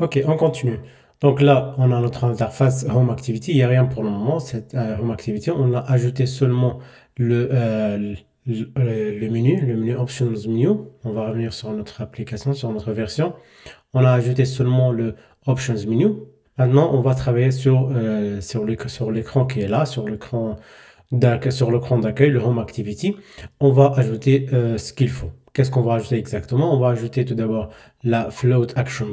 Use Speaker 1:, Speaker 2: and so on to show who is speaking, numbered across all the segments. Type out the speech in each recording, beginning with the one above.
Speaker 1: Ok, on continue. Donc là, on a notre interface Home Activity. Il n'y a rien pour le moment. Cette Home Activity, on a ajouté seulement le menu Options Menu. On va revenir sur notre application, sur notre version. On a ajouté seulement le Options Menu. Maintenant, on va travailler sur l'écran qui est là, sur l'écran d'accueil, le Home Activity. On va ajouter ce qu'il faut. Qu'est-ce qu'on va ajouter exactement? On va ajouter tout d'abord la Float Action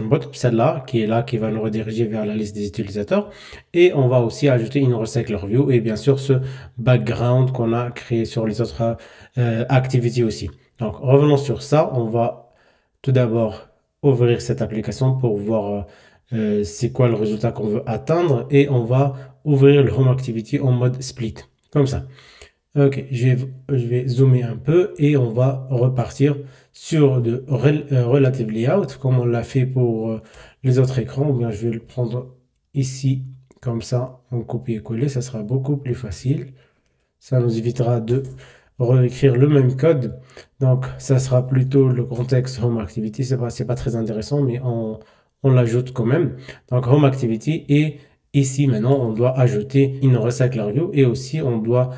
Speaker 1: Bot, celle-là, qui va nous rediriger vers la liste des utilisateurs. Et on va aussi ajouter une Recycler View et bien sûr ce background qu'on a créé sur les autres activities aussi. Donc, revenons sur ça. On va tout d'abord ouvrir cette application pour voir c'est quoi le résultat qu'on veut atteindre et on va ouvrir le Home Activity en mode split, comme ça. Ok, je vais zoomer un peu et on va repartir sur de Relative Layout comme on l'a fait pour les autres écrans. Ou bien je vais le prendre ici, comme ça, en copier-coller, ça sera beaucoup plus facile. Ça nous évitera de réécrire le même code. Donc, ça sera plutôt le contexte Home Activity. C'est pas très intéressant, mais on l'ajoute quand même. Donc, Home Activity. Et ici, maintenant, on doit ajouter une Recycler View et aussi, on doit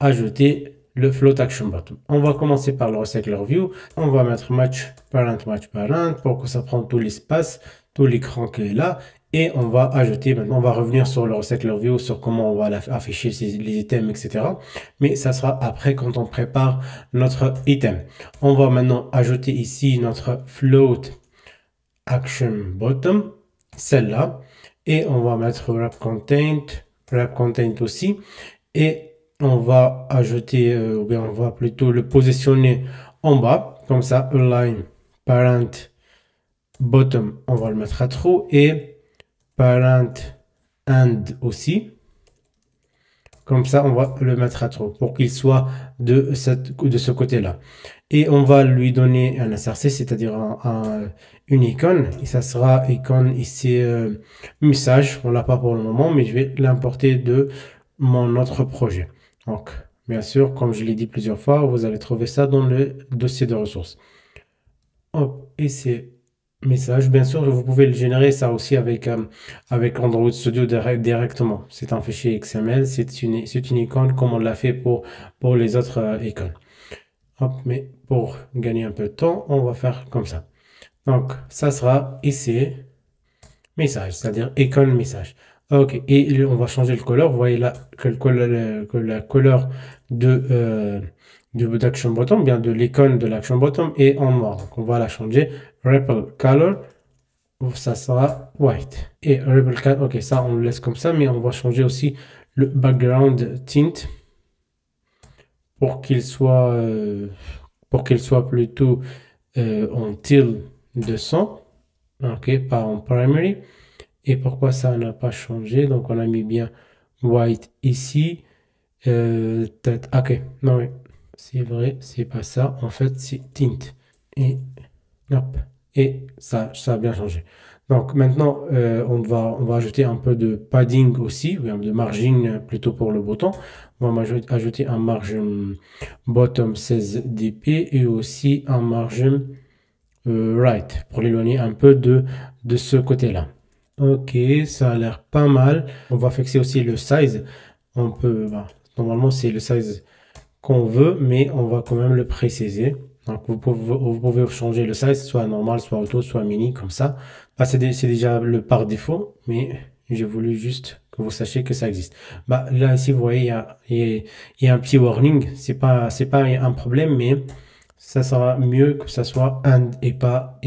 Speaker 1: ajouter le Float Action Button. On va commencer par le Recycler View. On va mettre match parent pour que ça prenne tout l'espace, tout l'écran qui est là. Et on va ajouter, maintenant on va revenir sur le Recycler View, sur comment on va afficher les items, etc. Mais ça sera après quand on prépare notre item. On va maintenant ajouter ici notre Float Action Bottom, celle-là. Et on va mettre wrap content aussi. Et on va ajouter, ou bien on va plutôt le positionner en bas, comme ça, align parent bottom, on va le mettre à true et parent end aussi. Comme ça, on va le mettre à true pour qu'il soit de ce côté-là. Et on va lui donner un src, c'est-à-dire une icône. Et ça sera icône ici, message. On l'a pas pour le moment, mais je vais l'importer de mon autre projet. Donc, bien sûr, comme je l'ai dit plusieurs fois, vous allez trouver ça dans le dossier de ressources. Hop, et c'est message. Bien sûr, vous pouvez le générer ça aussi avec Android Studio directement. C'est un fichier XML, c'est une icône comme on l'a fait pour les autres icônes. Hop, mais pour gagner un peu de temps, on va faire comme ça. Donc, ça sera ici, message, c'est-à-dire icône message. Ok, et on va changer le color. Vous voyez là que la couleur de l'action bottom, bien de l'icône de l'action bottom est en noir. Donc, on va la changer. Ripple color, ça sera white. Et ripple color, ok, ça on le laisse comme ça, mais on va changer aussi le background tint pour qu'il soit, plutôt en teal de sang, ok, pas en primary. Et pourquoi ça n'a pas changé? Donc on a mis bien white ici. Ok, non, oui, c'est vrai, c'est pas ça. En fait, c'est tint. Et hop, et ça a bien changé. Donc maintenant, on va ajouter un peu de padding aussi, ou bien de margin plutôt pour le bouton. On va ajouter un margin bottom 16 dp et aussi un margin right pour l'éloigner un peu de ce côté-là. Ok, ça a l'air pas mal. On va fixer aussi le size. Normalement, c'est le size qu'on veut, mais on va quand même le préciser. Donc, vous pouvez changer le size, soit normal, soit auto, soit mini, comme ça. C'est déjà le par défaut, mais j'ai voulu juste que vous sachiez que ça existe. Là, ici, vous voyez, il y a un petit warning. C'est pas un problème, mais ça sera mieux que ça soit and et pas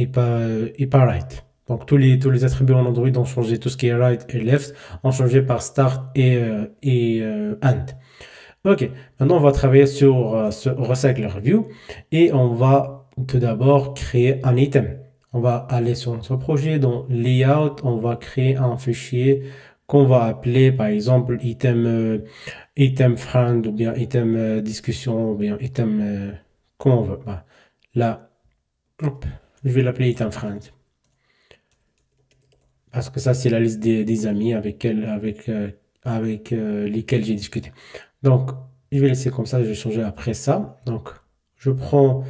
Speaker 1: right. Donc, tous les attributs en Android ont changé. Tout ce qui est right et left ont changé par start et and. Ok, maintenant on va travailler sur ce Recycler View et on va tout d'abord créer un item. On va aller sur notre projet, dans Layout, on va créer un fichier qu'on va appeler par exemple item friend ou bien item discussion ou bien item comme on veut. Là, hop, je vais l'appeler item friend. Parce que ça, c'est la liste des amis avec lesquels j'ai discuté. Donc, je vais laisser comme ça, je vais changer après ça. Donc, je prends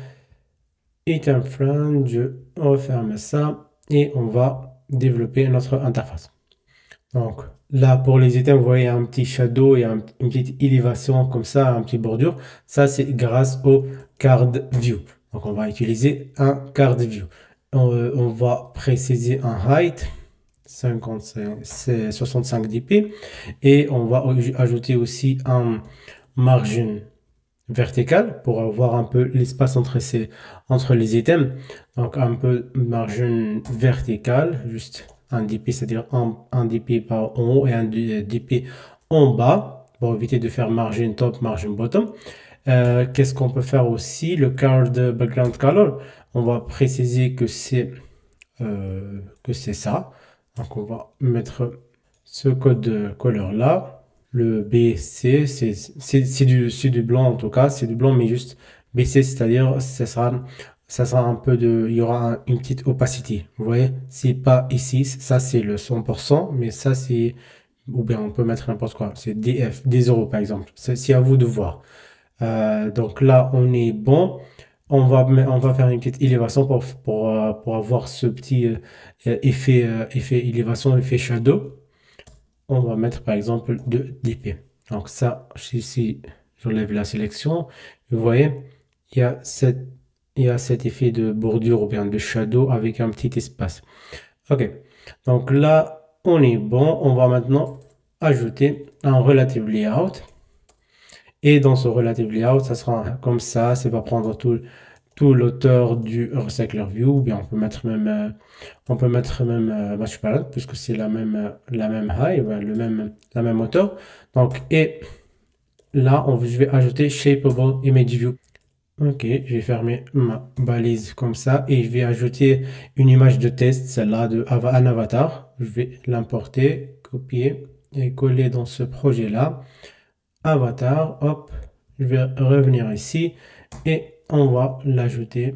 Speaker 1: item friend, je referme ça et on va développer notre interface. Donc là, pour les items, vous voyez un petit shadow et une petite élévation comme ça, un petit bordure. Ça, c'est grâce au card view. Donc on va utiliser un card view. On va préciser un height 65 dp et on va ajouter aussi un margin vertical pour avoir un peu l'espace entre les items. Donc un peu margin vertical, juste un dp, c'est-à-dire un dp par en haut et un dp en bas pour éviter de faire margin top, margin bottom. Qu'est-ce qu'on peut faire aussi? Le card background color, on va préciser que c'est ça. Donc on va mettre ce code de couleur là. Le BC, c'est du blanc en tout cas, c'est du blanc, mais juste BC, c'est-à-dire ça sera un peu de, il y aura une petite opacité. Vous voyez, c'est pas ici, ça c'est le 100%, mais ça c'est, ou bien on peut mettre n'importe quoi, c'est DF, des euros par exemple. C'est à vous de voir. Donc là, on est bon. On va faire une petite élévation pour avoir ce petit effet élévation, effet shadow. On va mettre par exemple de d'épée. Donc ça, si j'enlève la sélection, vous voyez, il y a cet effet de bordure ou bien de shadow avec un petit espace. Ok, donc là, on est bon. On va maintenant ajouter un relative layout. Et dans ce relative layout, ça sera comme ça va prendre tout l'auteur du recycler view, ou bien on peut mettre même match parent puisque c'est la même high, la même hauteur. Donc et là je vais ajouter shapeable image view. Ok, je vais fermer ma balise comme ça et je vais ajouter une image de test, celle-là de un avatar. Je vais l'importer, copier et coller dans ce projet là. Avatar, hop, je vais revenir ici et on va l'ajouter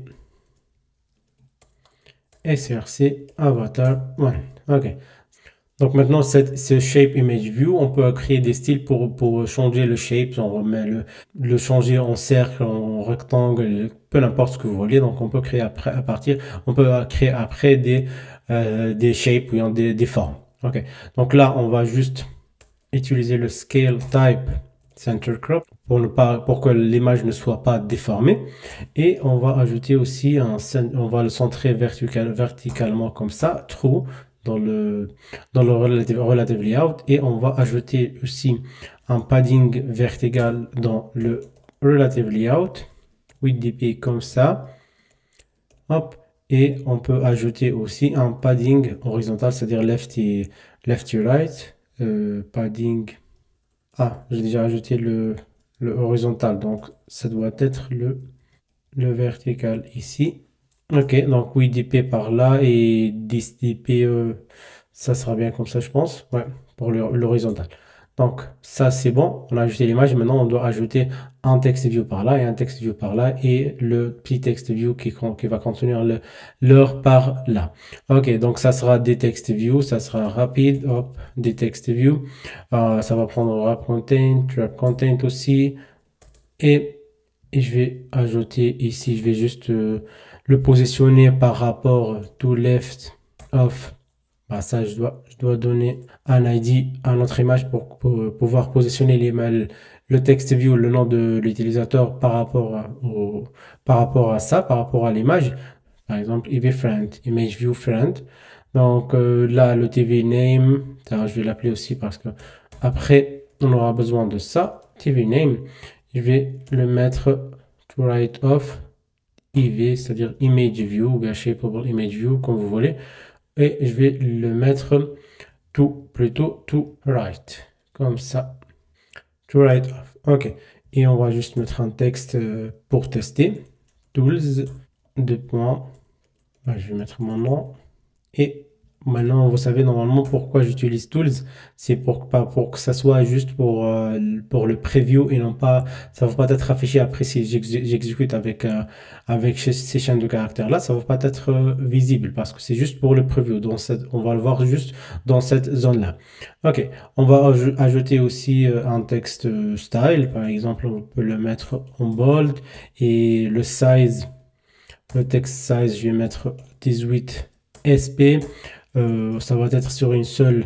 Speaker 1: src avatar 1. Ok, donc maintenant ce shape image view, on peut créer des styles pour changer le shape. On remet le changer en cercle, en rectangle, peu importe ce que vous voulez. Donc on peut créer après des shapes ou des formes. Ok, donc là on va juste utiliser le scale type center crop pour que l'image ne soit pas déformée, et on va ajouter aussi on va le centrer verticalement comme ça, true, dans le relative layout, et on va ajouter aussi un padding vertical dans le relative layout 8 dp comme ça, hop, et on peut ajouter aussi un padding horizontal, c'est-à-dire left et right, padding. J'ai déjà ajouté le horizontal, donc ça doit être le vertical ici. Ok, donc 8 dp par là et 10 dp, ça sera bien comme ça, je pense. Ouais, pour l'horizontal. Donc ça c'est bon, on a ajouté l'image. Maintenant on doit ajouter un text view par là et un text view par là et le petit text view qui va contenir l'heure par là. Ok, donc ça sera des text view, ça sera rapide, hop, des text view. Ça va prendre wrap content, trap content aussi, et je vais ajouter ici, je vais juste le positionner par rapport to left of. Ça, je dois donner un ID à notre image pour pouvoir positionner le text view, le nom de l'utilisateur par rapport à ça, par rapport à l'image. Par exemple, friend, image view friend. Donc là, le TV name, je vais l'appeler aussi parce que après, on aura besoin de ça. TV name, je vais le mettre to right of IV, c'est-à-dire image view ou bien shapeable image view, comme vous voulez. Et je vais le mettre plutôt to right, comme ça. To right of. Ok. Et on va juste mettre un texte pour tester. Tools, deux points. Je vais mettre mon nom. Et maintenant, vous savez normalement pourquoi j'utilise Tools. C'est pour que ça soit juste pour le preview et non pas, ça ne va pas être affiché après si j'exécute avec ces chaînes de caractères là, ça ne va pas être visible parce que c'est juste pour le preview. On va le voir juste dans cette zone là. Ok, on va ajouter aussi un texte style. Par exemple, on peut le mettre en bold et le size, le text size, je vais mettre 18 SP, ça va être sur une seule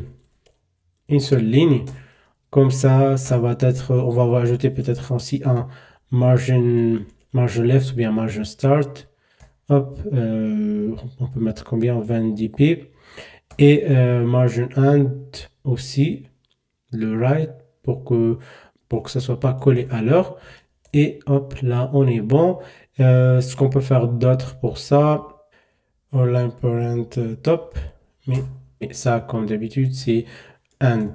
Speaker 1: ligne. Comme ça va être, on va ajouter peut-être aussi un margin left ou bien margin start. Hop, on peut mettre combien? 20 dp. Et margin end aussi, le right, pour que ça soit pas collé à l'heure. Et hop, là, on est bon. Ce qu'on peut faire d'autre pour ça, align parent top, mais ça, comme d'habitude, c'est end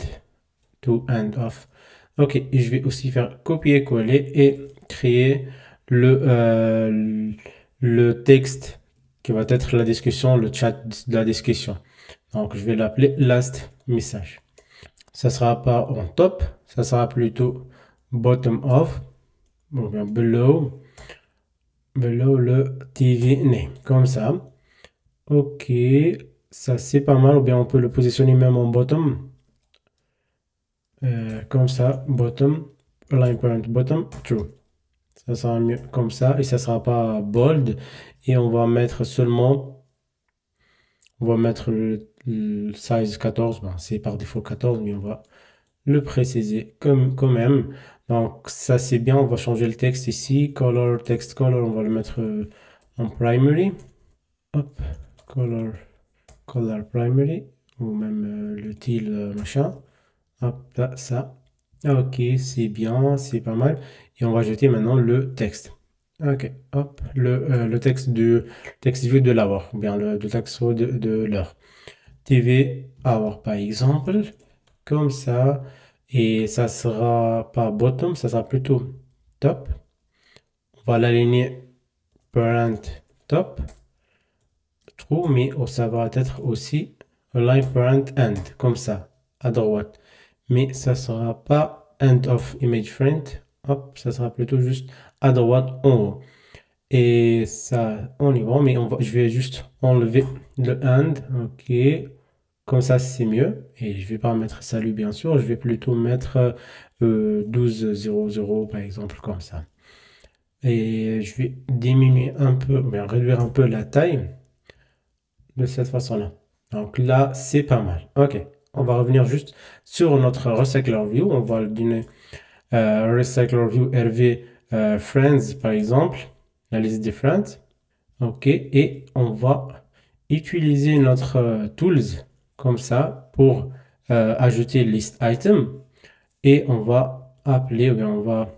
Speaker 1: to end off. Ok, et je vais aussi faire copier-coller et créer le texte qui va être la discussion, le chat de la discussion. Donc, je vais l'appeler last message. Ça sera pas en top, ça sera plutôt bottom of, ou bien below le TV name, comme ça. Ok, ça c'est pas mal, ou bien on peut le positionner même en bottom. Comme ça, bottom, align parent bottom, true. Ça sera mieux comme ça, et ça sera pas bold. Et on va mettre seulement, on va mettre le size 14, ben, c'est par défaut 14, mais on va le préciser quand même. Donc ça c'est bien, on va changer le texte ici, color, text color, on va le mettre en primary. Hop, color primary, ou même le teal machin. Hop, là, ça. Ok, c'est bien, c'est pas mal. Et on va ajouter maintenant le texte. Ok, hop, le texte du texte view de l'hour, ou bien le texte de l'heure. TV hour par exemple, comme ça. Et ça sera pas bottom, ça sera plutôt top. On va l'aligner parent top, true, mais ça va être aussi align parent end, comme ça, à droite. Mais ça sera pas end of image friend, hop, ça sera plutôt juste à droite en haut. Et ça, on y va, mais je vais juste enlever le end, ok. Comme ça, c'est mieux. Et je vais pas mettre salut, bien sûr. Je vais plutôt mettre 12.00 par exemple, comme ça. Et je vais diminuer un peu, ou bien réduire un peu la taille de cette façon-là. Donc là, c'est pas mal. Ok. On va revenir juste sur notre Recycler View. On va le donner Recycler View RV Friends, par exemple. La liste des friends. Ok. Et on va utiliser notre Tools comme ça pour ajouter list item et on va appeler ou bien on va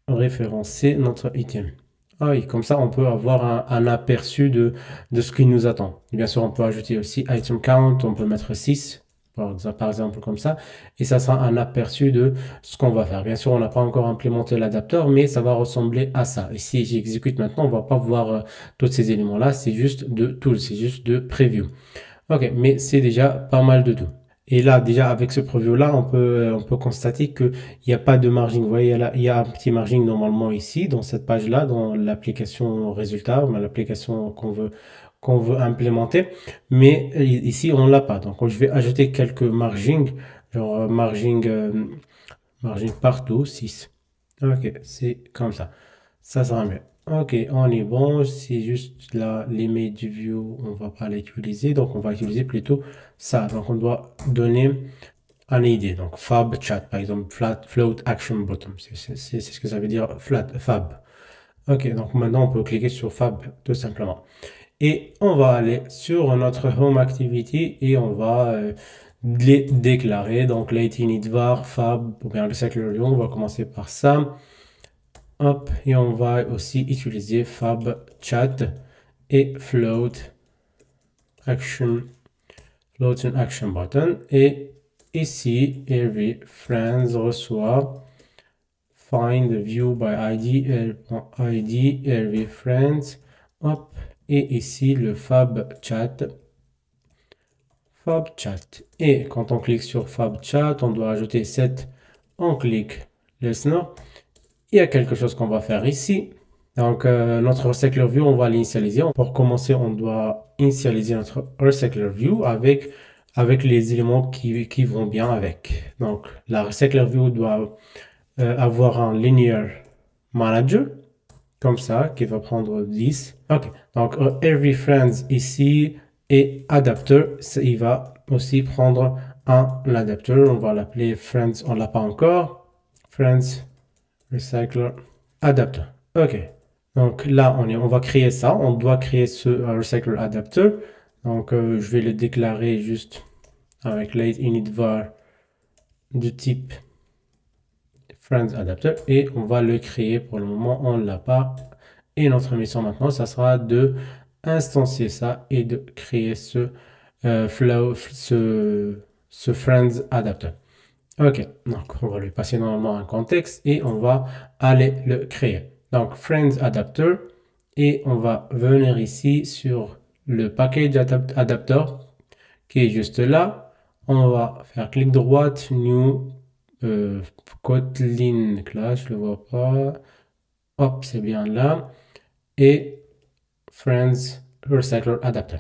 Speaker 1: référencer notre item. Ah oui, comme ça on peut avoir un aperçu de ce qui nous attend. Bien sûr, on peut ajouter aussi item count, on peut mettre 6 par exemple comme ça, et ça sera un aperçu de ce qu'on va faire. Bien sûr, on n'a pas encore implémenté l'adapteur, mais ça va ressembler à ça. Et si j'exécute maintenant, on va pas voir tous ces éléments-là, c'est juste de tool, c'est juste de preview. Ok, mais c'est déjà pas mal de tout. Et là, déjà, avec ce preview-là, on peut constater qu'il n'y a pas de margin. Vous voyez, là, il y a un petit margin normalement ici, dans cette page-là, dans l'application résultat, ou l'application qu'on veut implémenter. Mais ici, on l'a pas. Donc, je vais ajouter quelques margins, genre margin partout, 6. Ok, c'est comme ça. Ça sera mieux. Ok, on est bon. C'est juste là, l'image view, on va pas l'utiliser. Donc, on va utiliser plutôt ça. Donc, on doit donner un idée. Donc, fab chat, par exemple, float action bottom. C'est ce que ça veut dire, fab. Ok, donc maintenant, on peut cliquer sur fab, tout simplement. Et on va aller sur notre home activity et on va les déclarer. Donc, var fab, ou bien le cycle on va commencer par ça. Hop, et on va aussi utiliser fab chat et float action button. Et ici, every friends reçoit find view by ID every friends. Hop, et ici le fab chat. Et quand on clique sur fab chat, on doit ajouter set. On clique listener. Il y a quelque chose qu'on va faire ici. Donc, notre Recycler View, on va l'initialiser. Pour commencer, on doit initialiser notre Recycler View avec les éléments qui vont bien avec. Donc, la Recycler View doit avoir un Linear Manager, comme ça, qui va prendre 10. Ok, donc, Every Friends ici, Et adapter, il va aussi prendre un adapteur. On va l'appeler friends, on l'a pas encore. Friends recycler adapter. OK. Donc là, on va créer ça. On doit créer ce recycler adapter. Donc je vais le déclarer juste avec late init var du type friends adapter et on va le créer. Pour le moment, on ne l'a pas. Et notre mission maintenant, ça sera de instancier ça et de créer ce ce friends adapter. OK, donc on va lui passer normalement un contexte et on va aller le créer. Donc friends adapter et on va venir ici sur le package adapter qui est juste là. On va faire clic droit, new Kotlin class, je le vois pas. Hop, c'est bien là. Et friends recycler adapter.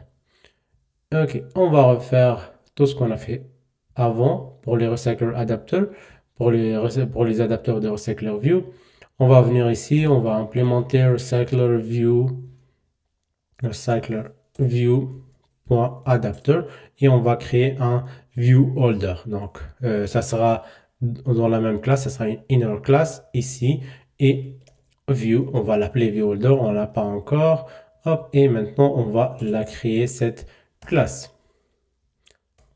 Speaker 1: OK, on va refaire tout ce qu'on a fait avant pour les recycler adapters, pour les adapteurs de recycler view. On va venir ici, on va implémenter recycler view.adapter et on va créer un view holder. Donc, ça sera dans la même classe, ça sera une inner class ici et view, on va l'appeler view holder, on l'a pas encore. Hop, et maintenant on va la créer cette classe.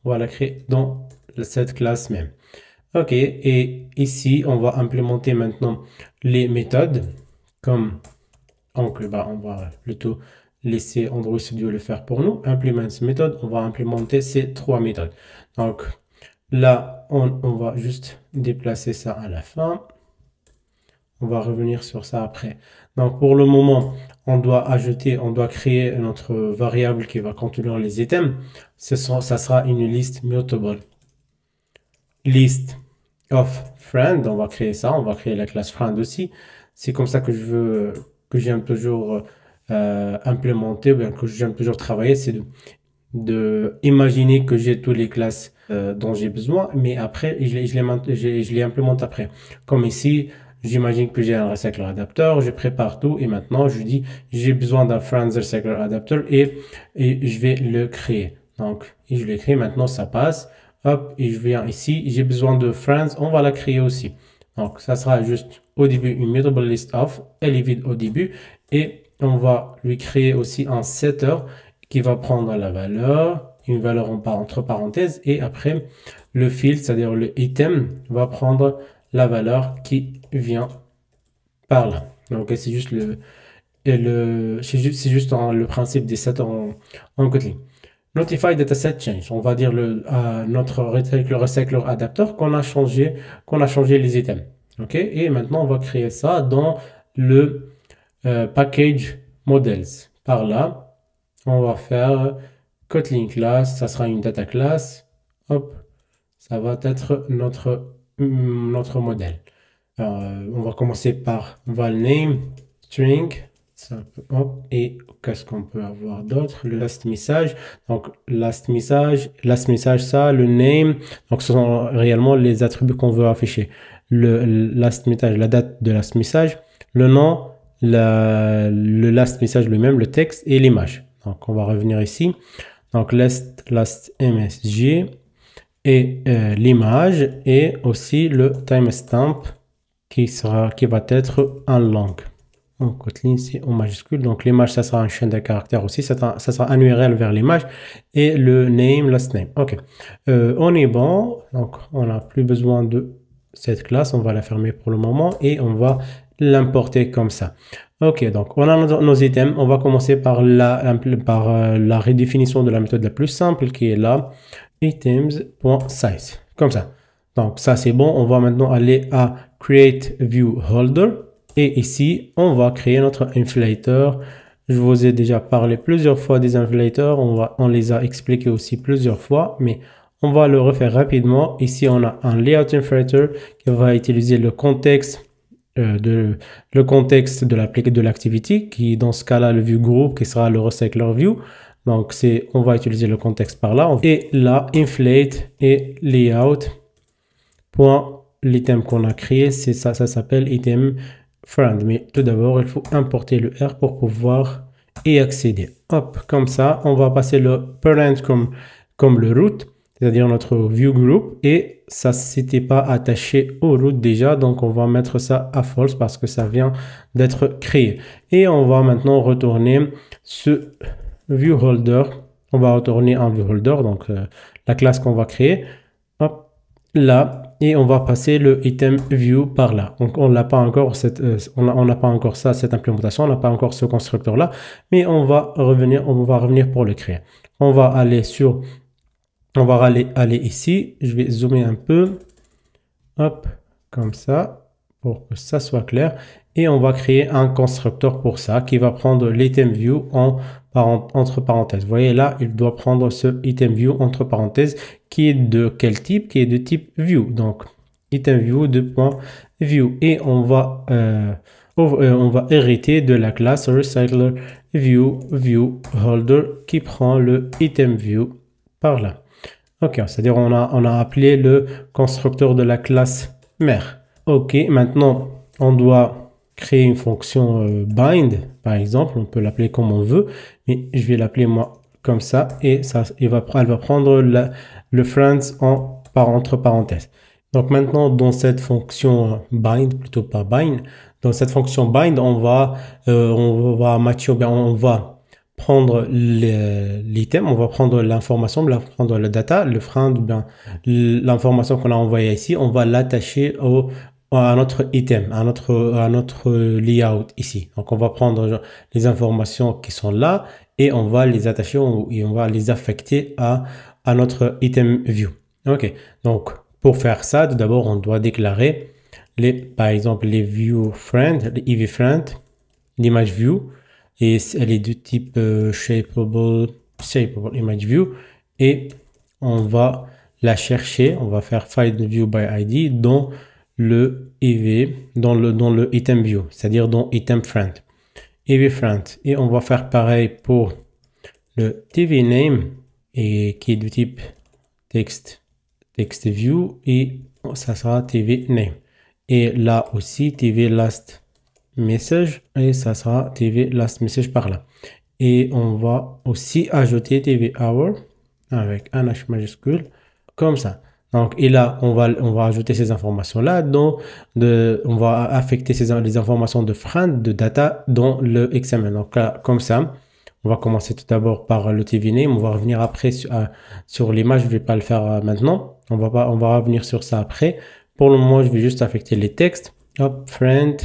Speaker 1: On va la créer dans cette classe même. OK, et ici, on va implémenter maintenant les méthodes. Comme, donc, on va plutôt laisser Android Studio le faire pour nous. Implement méthode, on va implémenter ces trois méthodes. Donc, là, on va juste déplacer ça à la fin. On va revenir sur ça après. Donc, pour le moment, on doit créer notre variable qui va contenir les items. Ça sera une liste mutable. List of friend, on va créer ça. On va créer la classe friend aussi. C'est comme ça que j'aime toujours implémenter, ou bien que j'aime toujours travailler, c'est de imaginer que j'ai toutes les classes dont j'ai besoin, mais après, je les implémente après. Comme ici, j'imagine que j'ai un recycler adapter, je prépare tout et maintenant je dis j'ai besoin d'un friends recycler adapter et je vais le créer. Donc, et je le crée, maintenant ça passe. Hop, et je viens ici, j'ai besoin de friends, on va la créer aussi. Donc, ça sera juste au début une mutable list of, elle est vide au début et on va lui créer aussi un setter qui va prendre la valeur, une valeur entre parenthèses et après le field, c'est-à-dire le item, va prendre la valeur qui vient par là. Donc c'est juste le principe des setters en Kotlin. Notify dataset change. On va dire notre recycler adapter qu'on a changé les items. OK? Et maintenant on va créer ça dans le package models. Par là, on va faire Kotlin class, ça sera une data class. Hop, ça va être notre modèle. On va commencer par val name, string, hop, et qu'est-ce qu'on peut avoir d'autre? Le last message. Donc, last message, ça, le name. Donc, ce sont réellement les attributs qu'on veut afficher. Le last message, la date de last message, le nom, le last message lui-même, le texte et l'image. Donc, on va revenir ici. Donc, last msg et l'image et aussi le timestamp qui va être en langue. En Kotlin, c'est en majuscule. Donc, l'image, ça sera un chaîne de caractères aussi. Ça sera un URL vers l'image et le name, last name. OK. On est bon. Donc, on n'a plus besoin de cette classe. On va la fermer pour le moment et on va l'importer comme ça. OK. Donc, on a nos items. On va commencer par la redéfinition de la méthode la plus simple qui est là. Items.size. Comme ça. Donc, ça, c'est bon. On va maintenant aller à Create View Holder. Et ici, on va créer notre inflator. Je vous ai déjà parlé plusieurs fois des inflators. On les a expliqués aussi plusieurs fois, mais on va le refaire rapidement. Ici, on a un layout inflator qui va utiliser le contexte de l'activité, qui dans ce cas-là, le view group, qui sera le recycler view. Donc, on va utiliser le contexte par là. Et là, inflate et layout. L'item qu'on a créé, c'est ça s'appelle item friend. Mais tout d'abord, il faut importer le R pour pouvoir y accéder. Hop, comme ça, on va passer le parent comme le root, c'est-à-dire notre view group, et ça c'était pas attaché au root déjà, donc on va mettre ça à false parce que ça vient d'être créé. Et on va maintenant retourner ce view holder, on va retourner un view holder, donc la classe qu'on va créer, hop, là, et on va passer le item view par là. Donc on n'a pas encore on n'a pas encore ça, cette implémentation, on n'a pas encore ce constructeur là, mais on va revenir pour le créer. On va aller aller ici. Je vais zoomer un peu, hop, comme ça, pour que ça soit clair. Et on va créer un constructeur pour ça qui va prendre l'item view entre parenthèses. Vous voyez là, il doit prendre ce item view entre parenthèses qui est de quel type? Qui est de type view. Donc, item view de point view. Et on va hériter de la classe recycler view holder qui prend le item view par là. Ok, c'est-à-dire on a appelé le constructeur de la classe mère. Ok, maintenant on doit créer une fonction bind, par exemple, on peut l'appeler comme on veut, mais je vais l'appeler moi comme ça, et ça, elle va prendre le friends entre parenthèses. Donc maintenant dans cette fonction bind, plutôt pas bind, dans cette fonction bind, on va matcher, on va prendre l'item, on va prendre l'information, on va prendre le data, le friend, bien l'information qu'on a envoyée ici, on va l'attacher à notre item, à notre layout ici. Donc on va prendre les informations qui sont là et on va les attacher et on va les affecter à notre item view. Ok, donc pour faire ça, tout d'abord on doit déclarer par exemple les view friend, les EV friend, l'image view, et elle est de type shapeable image view, et on va la chercher, on va faire find view by ID dans le EV, dans le item view, c'est-à-dire dans item friend, EV friend, et on va faire pareil pour le TV name, et qui est de type text view, et ça sera TV name, et là aussi TV last message, et ça sera TV last message par là. Et on va aussi ajouter TV hour avec un H majuscule comme ça. Donc, et là, on va ajouter ces informations là, on va affecter les informations de friend, de data dans le XML. Donc là, comme ça, on va commencer tout d'abord par le TV name, on va revenir après sur l'image, je vais pas le faire maintenant, on va revenir sur ça après. Pour le moment, je vais juste affecter les textes. Hop, friend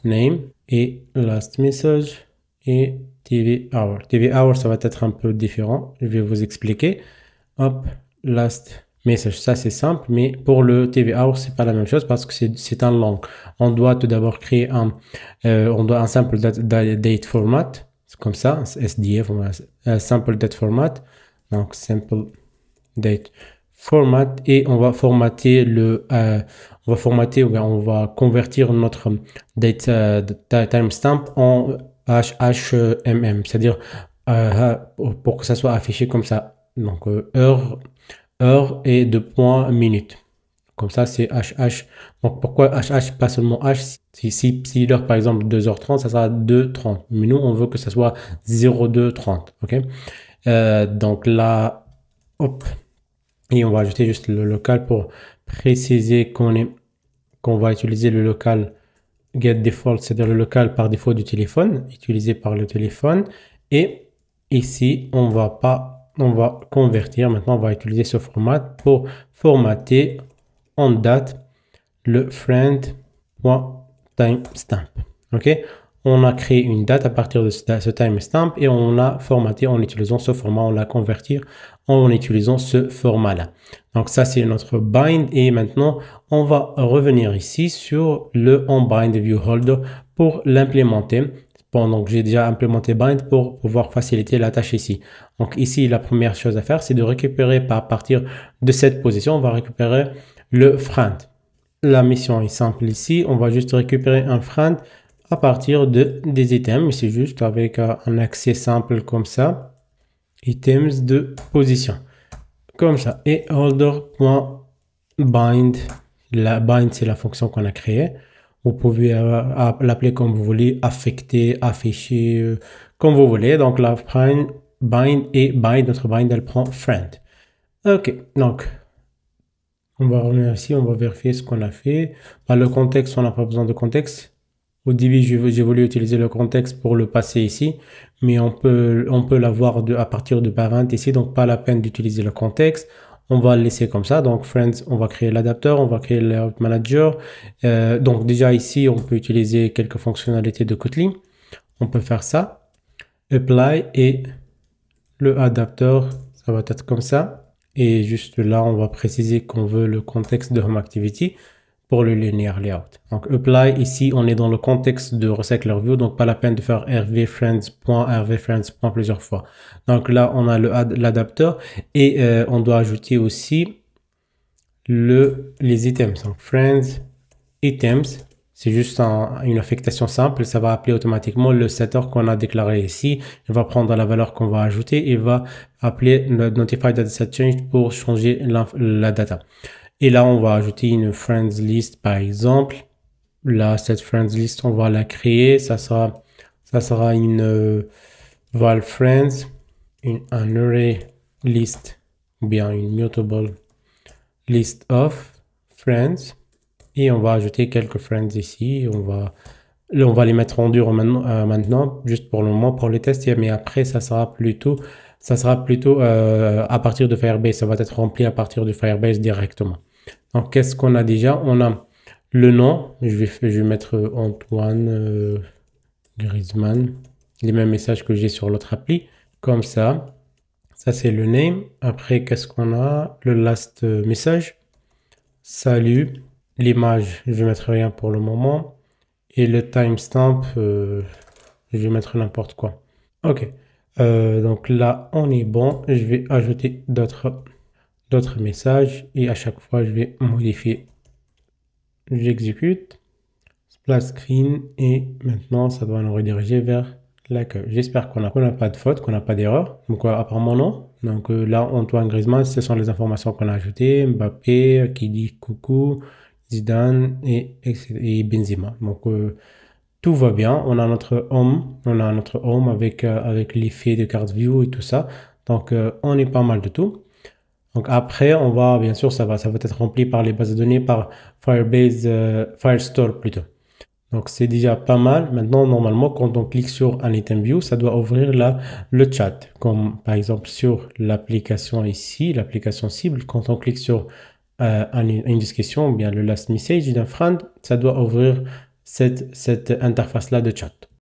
Speaker 1: name et last message et TV hour. TV hour, ça va être un peu différent. Je vais vous expliquer. Hop, last message. Ça, c'est simple, mais pour le TV hour, c'est pas la même chose parce que c'est un long. On doit tout d'abord créer un simple date format. C'est comme ça, SDF, simple date format. Donc, simple date format, et on va formater on va convertir notre date timestamp en HHMM, c'est-à-dire pour que ça soit affiché comme ça. Donc heure et de points minutes. Comme ça, c'est HH. Donc pourquoi HH, pas seulement H? Si l'heure par exemple 2h30, ça sera 2h30. Mais nous, on veut que ça soit 02h30. Ok. Donc là, hop. Et on va ajouter juste le local pour préciser qu'on va utiliser le local getDefault, c'est-à-dire le local par défaut du téléphone, utilisé par le téléphone. Et ici, on va convertir. Maintenant, on va utiliser ce format pour formater en date le friend.timestamp. Ok? On a créé une date à partir de ce timestamp et on a formaté en utilisant ce format, on l'a converti en utilisant ce format-là. Donc ça, c'est notre bind, et maintenant, on va revenir ici sur le onBind view holder pour l'implémenter. Donc j'ai déjà implémenté bind pour pouvoir faciliter la tâche ici. Donc ici, la première chose à faire, c'est de récupérer à partir de cette position, on va récupérer le friend. La mission est simple ici, on va juste récupérer un friend à partir des items, c'est juste avec un accès simple comme ça, items de position, comme ça, et holder.bind, la bind c'est la fonction qu'on a créée, Vous pouvez l'appeler comme vous voulez, affecter, afficher, comme vous voulez. Donc la bind et bind, notre bind, elle prend friend. Ok, donc on va revenir ici, on va vérifier ce qu'on a fait. Par le contexte, on n'a pas besoin de contexte. Au début, j'ai voulu utiliser le contexte pour le passer ici, mais on peut l'avoir à partir de parent ici, donc pas la peine d'utiliser le contexte. On va le laisser comme ça. Donc, friends, on va créer l'adapteur, on va créer le layout manager. Donc, déjà ici, on peut utiliser quelques fonctionnalités de Kotlin. On peut faire ça. Apply et le adapteur, ça va être comme ça. Et juste là, on va préciser qu'on veut le contexte de Home Activity pour le linear layout. Donc, apply, ici, on est dans le contexte de Recycler View, donc pas la peine de faire rvfriends.rvfriends. Plusieurs fois. Donc là, on a l'adapteur et on doit ajouter aussi les items. Donc, friends, items, c'est juste une affectation simple. Ça va appeler automatiquement le setter qu'on a déclaré ici. Il va prendre la valeur qu'on va ajouter et va appeler le notify data set change pour changer la data. Et là, on va ajouter une friends list, par exemple. Là, cette friends list, on va la créer. Ça sera une val friends, un array list, ou bien une mutable list of friends. Et on va ajouter quelques friends ici. On va les mettre en dur maintenant, juste pour le moment, pour les tests. Mais après, ça sera plutôt à partir de Firebase. Ça va être rempli à partir de Firebase directement. Donc, qu'est-ce qu'on a déjà? On a le nom. Je vais mettre Antoine Griezmann. Les mêmes messages que j'ai sur l'autre appli. Comme ça. Ça, c'est le name. Après, qu'est-ce qu'on a? Le last message. Salut. L'image, je vais mettre rien pour le moment. Et le timestamp, je vais mettre n'importe quoi. Ok. Donc là, on est bon. Je vais ajouter d'autres messages. Et à chaque fois, je vais modifier. J'exécute. Splash screen. Et maintenant, ça doit nous rediriger vers l'accueil. J'espère qu'on n'a pas de faute, qu'on n'a pas d'erreur. Donc, apparemment, non. Donc là, Antoine Griezmann, ce sont les informations qu'on a ajoutées. Mbappé, qui dit coucou. Zidane et Benzema. Donc tout va bien. On a notre home avec l'effet de card view et tout ça. Donc on est pas mal de tout. Donc après, on va bien sûr ça va être rempli par les bases de données par Firebase Firestore plutôt. Donc c'est déjà pas mal. Maintenant, normalement, quand on clique sur un item view, ça doit ouvrir le chat. Comme par exemple sur l'application ici, l'application cible, quand on clique sur une discussion ou bien le last message d'un friend, ça doit ouvrir cette interface-là de chat.